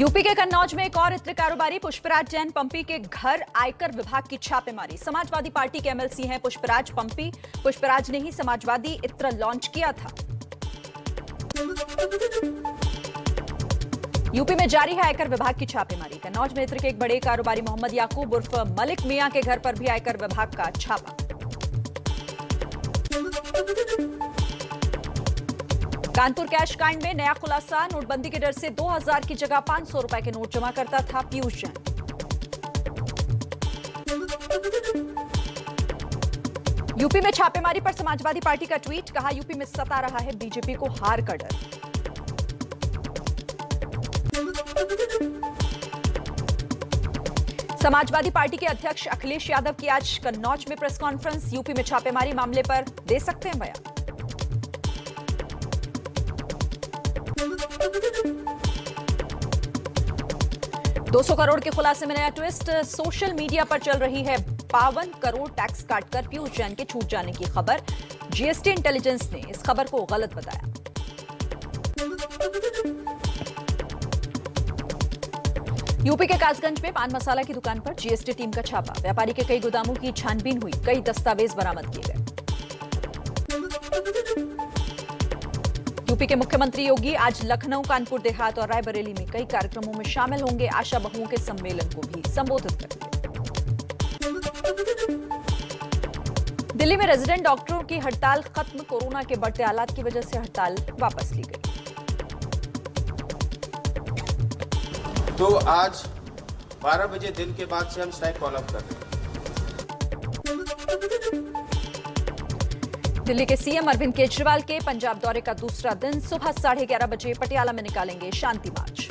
UP के कन्नौज में एक और इत्र कारोबारी पुष्पराज जैन पंपी के घर आयकर विभाग की छापेमारी। समाजवादी पार्टी के एमएलसी हैं पुष्पराज पंपी। पुष्पराज ने ही समाजवादी इत्र लॉन्च किया था। यूपी में जारी है आयकर विभाग की छापेमारी। कन्नौज में इत्र के एक बड़े कारोबारी मोहम्मद याकूब उर्फ मलिक मियां के घर पर भी आयकर विभाग का छापा। कानपुर कैश कांड में नया खुलासा। नोटबंदी के डर से 2000 की जगह 500 रुपए के नोट जमा करता था पीयूष जैन। यूपी में छापेमारी पर समाजवादी पार्टी का ट्वीट। कहा, यूपी में सता रहा है बीजेपी को हार का डर। समाजवादी पार्टी के अध्यक्ष अखिलेश यादव की आज कन्नौज में प्रेस कॉन्फ्रेंस। यूपी में छापेमारी मामले पर दे सकते हैं बयान। $200 करोड़ के खुलासे में नया ट्विस्ट। सोशल मीडिया पर चल रही है 52 करोड़ टैक्स काटकर पीयूष जैन के छूट जाने की खबर। जीएसटी इंटेलिजेंस ने इस खबर को गलत बताया। यूपी के कासगंज में पान मसाला की दुकान पर जीएसटी टीम का छापा। व्यापारी के कई गोदामों की छानबीन हुई। कई दस्तावेज बरामद किए गए। यूपी के मुख्यमंत्री योगी आज लखनऊ, कानपुर देहात और रायबरेली में कई कार्यक्रमों में शामिल होंगे। आशा बहुओं के सम्मेलन को भी संबोधित करेंगे। दिल्ली में रेजिडेंट डॉक्टरों की हड़ताल खत्म। कोरोना के बढ़ते हालात की वजह से हड़ताल वापस ली गई। तो आज 12 बजे दिन के बाद से हम स्ट्राइक कॉल अप कर रहे हैं। दिल्ली के सीएम अरविंद केजरीवाल के पंजाब दौरे का दूसरा दिन। सुबह 11:30 बजे पटियाला में निकालेंगे शांति मार्च।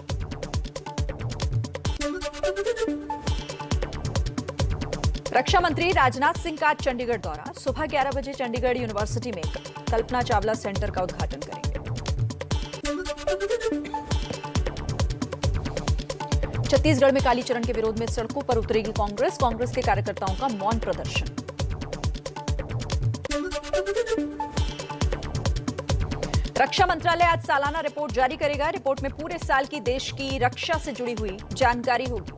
रक्षा मंत्री राजनाथ सिंह का चंडीगढ़ दौरा। सुबह 11 बजे चंडीगढ़ यूनिवर्सिटी में कल्पना चावला सेंटर का उद्घाटन करेंगे। छत्तीसगढ़ में कालीचरण के विरोध में सड़कों पर उतरेगी कांग्रेस। कांग्रेस के कार्यकर्ताओं का मौन प्रदर्शन। रक्षा मंत्रालय आज सालाना रिपोर्ट जारी करेगा। रिपोर्ट में पूरे साल की देश की रक्षा से जुड़ी हुई जानकारी होगी।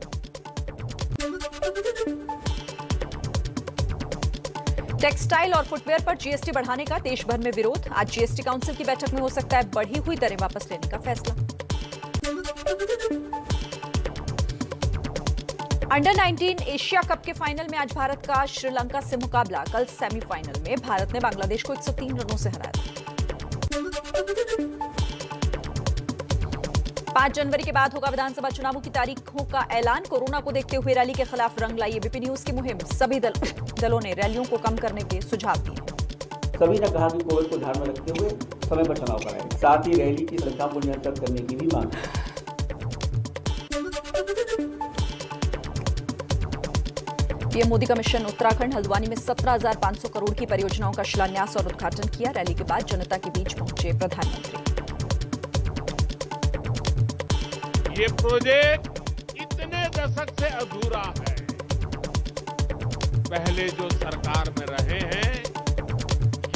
टेक्सटाइल और फुटवेयर पर जीएसटी बढ़ाने का देश भर में विरोध। आज जीएसटी काउंसिल की बैठक में हो सकता है बढ़ी हुई दरें वापस लेने का फैसला। अंडर 19 एशिया कप के फाइनल में आज भारत का श्रीलंका से मुकाबला। कल सेमीफाइनल में भारत ने बांग्लादेश को 103 रनों से हराया। 5 जनवरी के बाद होगा विधानसभा चुनावों की तारीखों का ऐलान। कोरोना को देखते हुए रैली के खिलाफ रंग लाई एबीपी न्यूज की मुहिम। सभी दलों ने रैलियों को कम करने के सुझाव दिए। सभी ने कहा कि कोविड को ध्यान में रखते हुए समय पर चुनाव कराएं। साथ ही रैली की संख्या को नियंत्रित करने की भी मांग है। पीएम मोदी का मिशन उत्तराखंड। हल्द्वानी में 17,500 करोड़ की परियोजनाओं का शिलान्यास और उद्घाटन किया। रैली के बाद जनता के बीच पहुंचे प्रधानमंत्री। ये प्रोजेक्ट इतने दशक से अधूरा है। पहले जो सरकार में रहे हैं,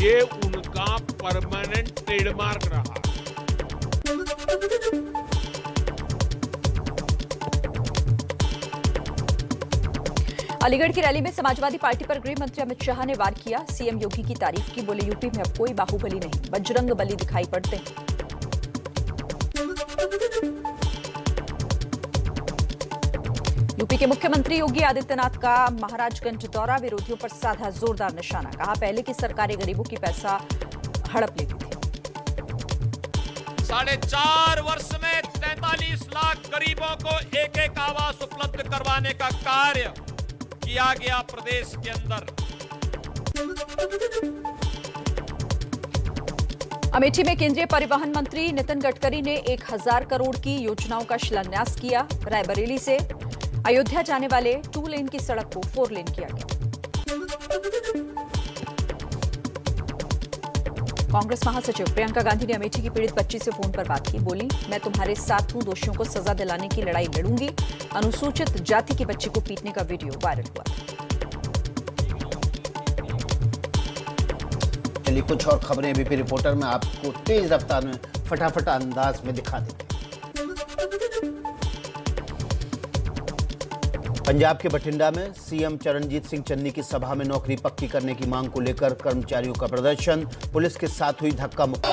ये उनका परमानेंट ट्रेडमार्क रहा। अलीगढ़ की रैली में समाजवादी पार्टी पर गृह मंत्री अमित शाह ने वार किया। सीएम योगी की तारीफ की। बोले, यूपी में अब कोई बाहुबली नहीं, बजरंग बली दिखाई पड़ते हैं। यूपी के मुख्यमंत्री योगी आदित्यनाथ का महाराजगंज दौरा। विरोधियों पर साधा जोरदार निशाना। कहा, पहले की सरकारें गरीबों की पैसा हड़प लेती थी। 4.5 वर्ष में 43 लाख गरीबों को एक आवास उपलब्ध करवाने का कार्य किया गया प्रदेश के अंदर। अमेठी में केंद्रीय परिवहन मंत्री नितिन गडकरी ने 1000 करोड़ की योजनाओं का शिलान्यास किया। रायबरेली से अयोध्या जाने वाले 2 लेन की सड़क को 4 लेन किया गया। कांग्रेस महासचिव प्रियंका गांधी ने अमेठी की पीड़ित बच्ची से फोन पर बात की। बोली, मैं तुम्हारे साथ हूं, दोषियों को सजा दिलाने की लड़ाई लड़ूंगी। अनुसूचित जाति की बच्ची को पीटने का वीडियो वायरल हुआ। चलिए कुछ और खबरें एबीपी रिपोर्टर में आपको तेज रफ्तार में फटाफट अंदाज में दिखा देते हैं। पंजाब के बठिंडा में सीएम चरणजीत सिंह चन्नी की सभा में नौकरी पक्की करने की मांग को लेकर कर्मचारियों का प्रदर्शन, पुलिस के साथ हुई धक्का मुक्की।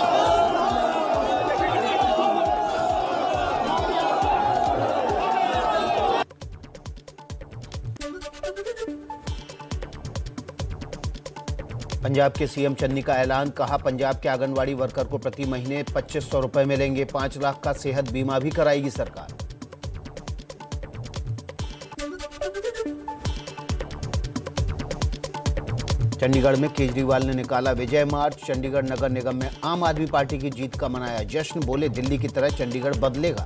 पंजाब के सीएम चन्नी का ऐलान, कहा पंजाब के आंगनवाड़ी वर्कर को प्रति महीने 2500 रुपए मिलेंगे, 5 लाख का सेहत बीमा भी कराएगी सरकार। चंडीगढ़ में केजरीवाल ने निकाला विजय मार्च, चंडीगढ़ नगर निगम में आम आदमी पार्टी की जीत का मनाया जश्न, बोले दिल्ली की तरह चंडीगढ़ बदलेगा।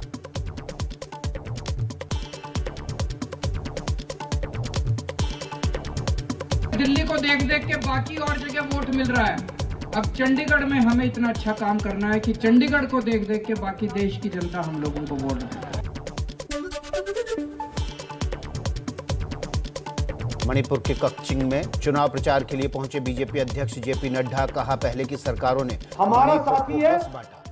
दिल्ली को देख देख के बाकी और जगह वोट मिल रहा है, अब चंडीगढ़ में हमें इतना अच्छा काम करना है कि चंडीगढ़ को देख देख के बाकी देश की जनता हम लोगों को वोट दे। मणिपुर के कक्चिंग में चुनाव प्रचार के लिए पहुंचे बीजेपी अध्यक्ष जेपी नड्डा, कहा पहले की सरकारों ने हमारा साथी है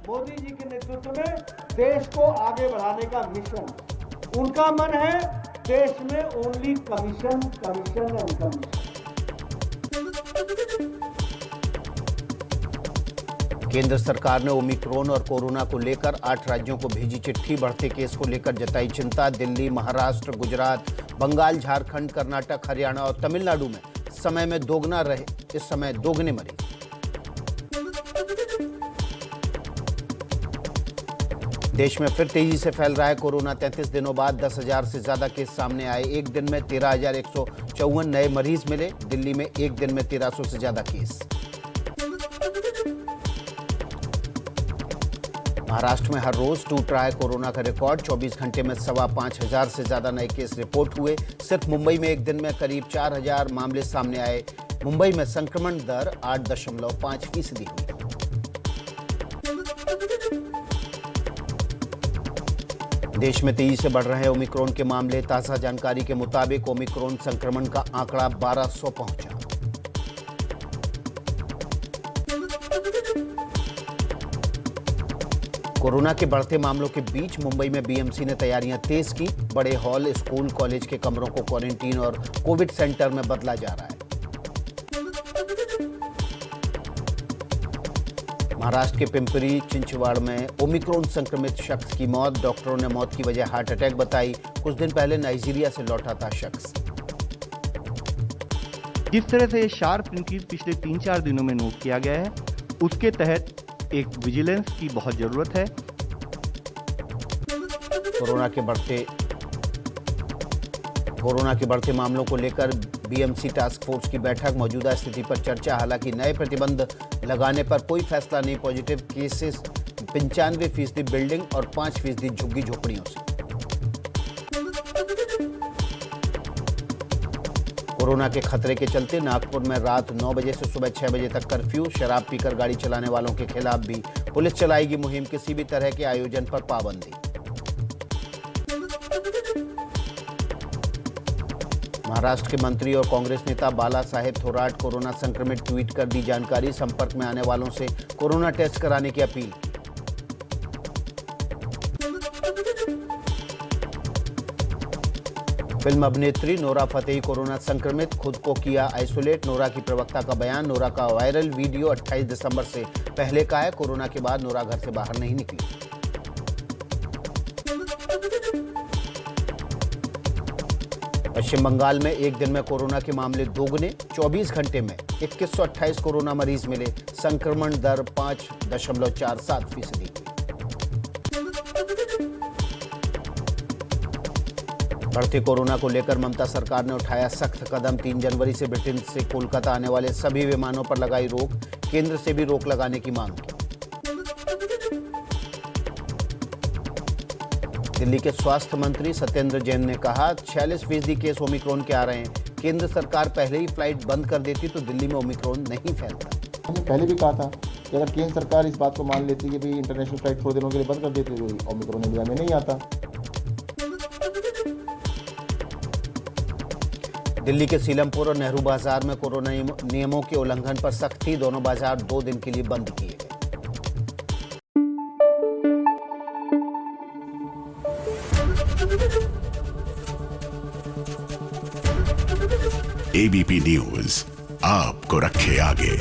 मोदी जी के नेतृत्व में देश को आगे बढ़ाने का मिशन। उनका मन है देश में only commission commission and commission. केंद्र सरकार ने ओमिक्रॉन और कोरोना को लेकर 8 राज्यों को भेजी चिट्ठी, बढ़ते केस को लेकर जताई चिंता। दिल्ली, महाराष्ट्र, गुजरात, बंगाल, झारखंड, कर्नाटक, हरियाणा और तमिलनाडु में समय में दोगुना रहे, इस समय दोगुने मरीज। देश में फिर तेजी से फैल रहा है कोरोना, 33 दिनों बाद 10,000 से ज्यादा केस सामने आए। एक दिन में 13,154 नए मरीज मिले। दिल्ली में एक दिन में 1300 से ज्यादा केस। महाराष्ट्र में हर रोज टूट रहा है कोरोना का रिकॉर्ड, 24 घंटे में 5,500 से ज्यादा नए केस रिपोर्ट हुए। सिर्फ मुंबई में एक दिन में करीब 4,000 मामले सामने आए। मुंबई में संक्रमण दर 8.5% हुई। देश में तेजी से बढ़ रहे हैं ओमिक्रॉन के मामले, ताजा जानकारी के मुताबिक ओमिक्रॉन संक्रमण का आंकड़ा 1200 पहुंचा। कोरोना के बढ़ते मामलों के बीच मुंबई में बीएमसी ने तैयारियां तेज की। बड़े हॉल, स्कूल, कॉलेज के कमरों को क्वारंटीन और कोविड सेंटर में बदला जा रहा है। महाराष्ट्र के पिंपरी चिंचवाड़ में ओमिक्रॉन संक्रमित शख्स की मौत, डॉक्टरों ने मौत की वजह हार्ट अटैक बताई। कुछ दिन पहले नाइजीरिया से लौटा था शख्स। जिस तरह से ये शार्प इंक्रीज पिछले 3-4 दिनों में नोट किया गया है, उसके तहत एक विजिलेंस की बहुत जरूरत है। कोरोना के बढ़ते मामलों को लेकर बीएमसी टास्क फोर्स की बैठक, मौजूदा स्थिति पर चर्चा। हालांकि नए प्रतिबंध लगाने पर कोई फैसला नहीं। पॉजिटिव केसेस 95% बिल्डिंग और 5% झुग्गी झोपड़ियों से। कोरोना के खतरे के चलते नागपुर में रात 9 बजे से सुबह 6 बजे तक कर्फ्यू। शराब पीकर गाड़ी चलाने वालों के खिलाफ भी पुलिस चलाएगी मुहिम। किसी भी तरह के आयोजन पर पाबंदी। महाराष्ट्र के मंत्री और कांग्रेस नेता बाला साहेब थोराट कोरोना संक्रमित, ट्वीट कर दी जानकारी। संपर्क में आने वालों से कोरोना टेस्ट कराने की अपील की। फिल्म अभिनेत्री नोरा फतेही कोरोना संक्रमित, खुद को किया आइसोलेट। नोरा की प्रवक्ता का बयान। नोरा का वायरल वीडियो 28 दिसंबर से पहले का है। कोरोना के बाद नोरा घर से बाहर नहीं निकली। पश्चिम बंगाल में एक दिन में कोरोना के मामले दोगुने, 24 घंटे में 2128 कोरोना मरीज मिले। संक्रमण दर 5.47% हुई। बढ़ते कोरोना को लेकर ममता सरकार ने उठाया सख्त कदम। 3 जनवरी से ब्रिटेन से कोलकाता आने वाले सभी विमानों पर लगाई रोक। केंद्र से भी रोक लगाने की मांग की। दिल्ली के स्वास्थ्य मंत्री सत्येंद्र जैन ने कहा 46% केस ओमिक्रॉन के आ रहे हैं। केंद्र सरकार पहले ही फ्लाइट बंद कर देती तो दिल्ली में ओमिक्रॉन नहीं फैलता। हमने पहले भी कहा था कि अगर केंद्र सरकार इस बात को मान लेती कि भाई इंटरनेशनल फ्लाइट थोड़े दिनों के लिए बंद कर देती तो ओमिक्रॉन इंडिया में नहीं आता। दिल्ली के सीलमपुर और नेहरू बाजार में कोरोना नियमों के उल्लंघन पर सख्ती। दोनों बाजार 2 दिन के लिए बंद किए गए। एबीपी न्यूज आपको रखे आगे।